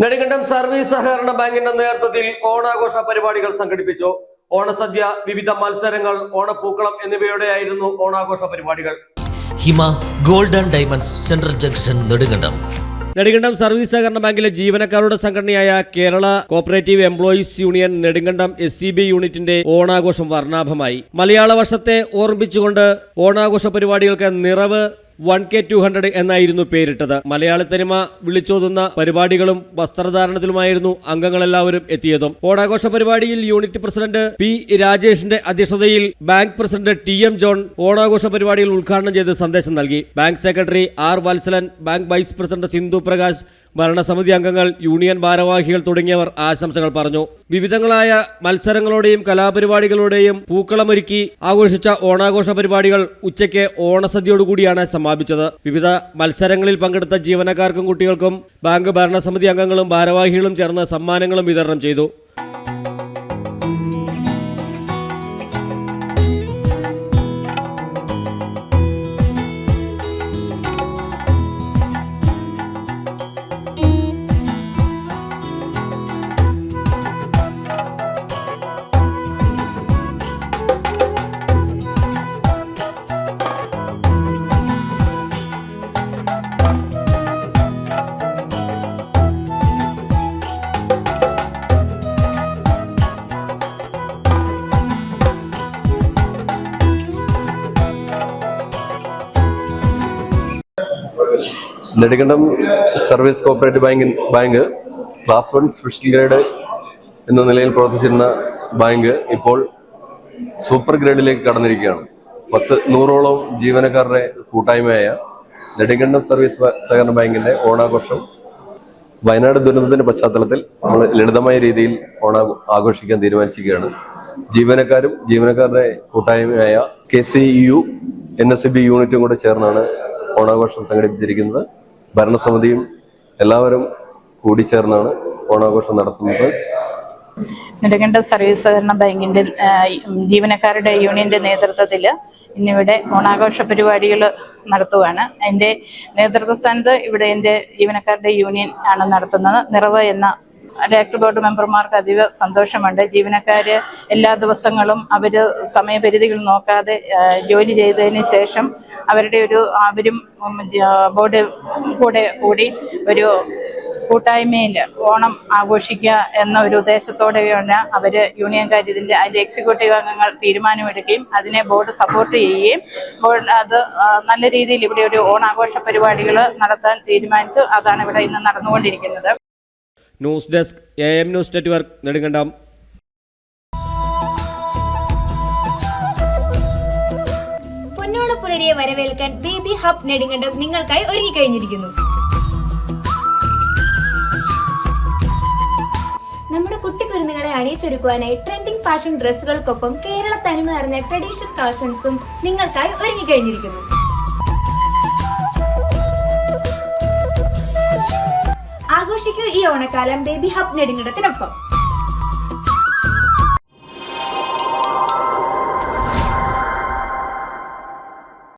Nedumkandam service സഹകരണ ബാങ്കിന്റെ നേതൃത്വത്തിൽ ഓണാഘോഷ പരിപാടികൾ സംഘടിപ്പിച്ചു. ഓണസദ്യ, വിവിധ മത്സരങ്ങൾ, ഓണപ്പൂക്കളം എന്നിവയോടെയായിരുന്നു ഓണാഘോഷ പരിപാടികൾ. Hima gold and diamonds, central junction, Nedumkandam. Nedumkandam service സഹകരണ ബാങ്കിലെ ജീവനക്കാരുടെ സംഘടനയായ Kerala cooperative employees union Nedumkandam SCB യൂണിറ്റിന്റെ ഓണാഘോഷം വർണ്ണാഭമായി. മലയാള വർഷത്തെ ഓർമ്മിച്ചുകൊണ്ട് ഓണാഘോഷ പരിപാടികൾക്ക് നിറവ് 1K200 എന്നായിരുന്നു പേരിട്ടത്. മലയാള തനിമ വിളിച്ചോതുന്ന പരിപാടികളും വസ്ത്രധാരണത്തിലുമായിരുന്നു അംഗങ്ങളെല്ലാവരും എത്തിയതും. ഓണാഘോഷ പരിപാടിയിൽ യൂണിറ്റ് പ്രസിഡന്റ് P. രാജേഷിന്റെ അധ്യക്ഷതയിൽ ബാങ്ക് പ്രസിഡന്റ് TM ജോൺ ഓണാഘോഷ പരിപാടികൾ ഉദ്ഘാടനം ചെയ്ത് സന്ദേശം നൽകി. Bank secretary R. Valsalan, bank vice president Sindhu Prakash, ഭരണസമിതി അംഗങ്ങൾ, യൂണിയൻ ഭാരവാഹികൾ തുടങ്ങിയവർ ആശംസകൾ പറഞ്ഞു. വിവിധങ്ങളായ മത്സരങ്ങളോടെയും കലാപരിപാടികളോടെയും പൂക്കളമൊരുക്കി ആഘോഷിച്ച ഓണാഘോഷ പരിപാടികൾ ഉച്ചയ്ക്ക് ഓണസദ്യയോടുകൂടിയാണ് സമാപിച്ചത്. വിവിധ മത്സരങ്ങളിൽ പങ്കെടുത്ത ജീവനക്കാർക്കും കുട്ടികൾക്കും ബാങ്ക് ഭരണസമിതി അംഗങ്ങളും ഭാരവാഹികളും ചേർന്ന് സമ്മാനങ്ങളും വിതരണം ചെയ്തു. Nedumkandam service cooperative bank class 1 special grade എന്ന നിലയിൽ പ്രവർത്തിച്ചിരുന്ന ബാങ്ക് ഇപ്പോൾ സൂപ്പർ ഗ്രേഡിലേക്ക് കടന്നിരിക്കുകയാണ്. 100ഓളം ജീവനക്കാരുടെ കൂട്ടായ്മയായ നെടുങ്കണ്ടം സർവീസ് സഹകരണ ബാങ്കിന്റെ ഓണാഘോഷം വയനാട് ദുരന്തത്തിന്റെ പശ്ചാത്തലത്തിൽ നമ്മൾ ലളിതമായ രീതിയിൽ ആഘോഷിക്കാൻ തീരുമാനിച്ചിരിക്കുകയാണ്. ജീവനക്കാരും ജീവനക്കാരുടെ കൂട്ടായ്മയായ KCEU NSB യൂണിറ്റും കൂടെ ചേർന്നാണ് ഓണാഘോഷം സംഘടിപ്പിച്ചിരിക്കുന്നത്. ഭരണസമിതിയും എല്ലാവരും കൂടിച്ചേർന്നാണ് ഓണാഘോഷം നടത്തുന്നത്. നെടുങ്കണ്ടം സർവീസ് സഹകരണ ബാങ്കിന്റെ ജീവനക്കാരുടെ യൂണിയന്റെ നേതൃത്വത്തിൽ ഇന്നിവിടെ ഓണാഘോഷ പരിപാടികൾ നടത്തുകയാണ്. അതിന്റെ നേതൃത്വ സ്ഥാനത്ത് ഇവിടെ എൻ്റെ ജീവനക്കാരുടെ യൂണിയൻ ആണ് നടത്തുന്നത്. നിറവ് എന്ന ഡയറക്ടർ ബോർഡ് മെമ്പർമാർക്ക് അതീവ സന്തോഷമുണ്ട്. ജീവനക്കാര് എല്ലാ ദിവസങ്ങളും അവര് സമയപരിധികൾ നോക്കാതെ ജോലി ചെയ്തതിന് ശേഷം അവരും ബോർഡ് കൂടി ഒരു കൂട്ടായ്മയിൽ ഓണം ആഘോഷിക്കുക എന്ന ഒരു ഉദ്ദേശത്തോടെയാണ് അവര് യൂണിയൻകാർ അതിന്റെ എക്സിക്യൂട്ടീവ് അംഗങ്ങൾ തീരുമാനമെടുക്കുകയും അതിനെ ബോർഡ് സപ്പോർട്ട് ചെയ്യുകയും അത് നല്ല രീതിയിൽ ഇവിടെ ഒരു ഓണാഘോഷ പരിപാടികൾ നടത്താൻ തീരുമാനിച്ചു. അതാണ് ഇവിടെ ഇന്ന് നടന്നുകൊണ്ടിരിക്കുന്നത്. News desk AM news network, Nedumkandam. പൊന്നോണപ്പുലരിയെ വരവേൽക്കാൻ ബേബി ഹബ് നെടുങ്കണ്ടം നിങ്ങൾക്കായി ഒരുങ്ങിക്കഴിഞ്ഞിരിക്കുന്നു. നമ്മുടെ കുട്ടിക്കുരുന്നുകളെ അണിയിച്ചൊരുക്കുവാനായി ട്രെൻഡിംഗ് ഫാഷൻ ഡ്രസ്സുകൾക്കൊപ്പം കേരള തനിമ നിറഞ്ഞ ട്രഡീഷണൽ കളക്ഷൻസും നിങ്ങൾക്കായി ഒരുങ്ങിക്കഴിഞ്ഞിരിക്കുന്നു. ആഘോഷിക്കൂ ഈ ഓണക്കാലം ബേബി ഹബ് നെടുങ്കണ്ടത്തിനൊപ്പം.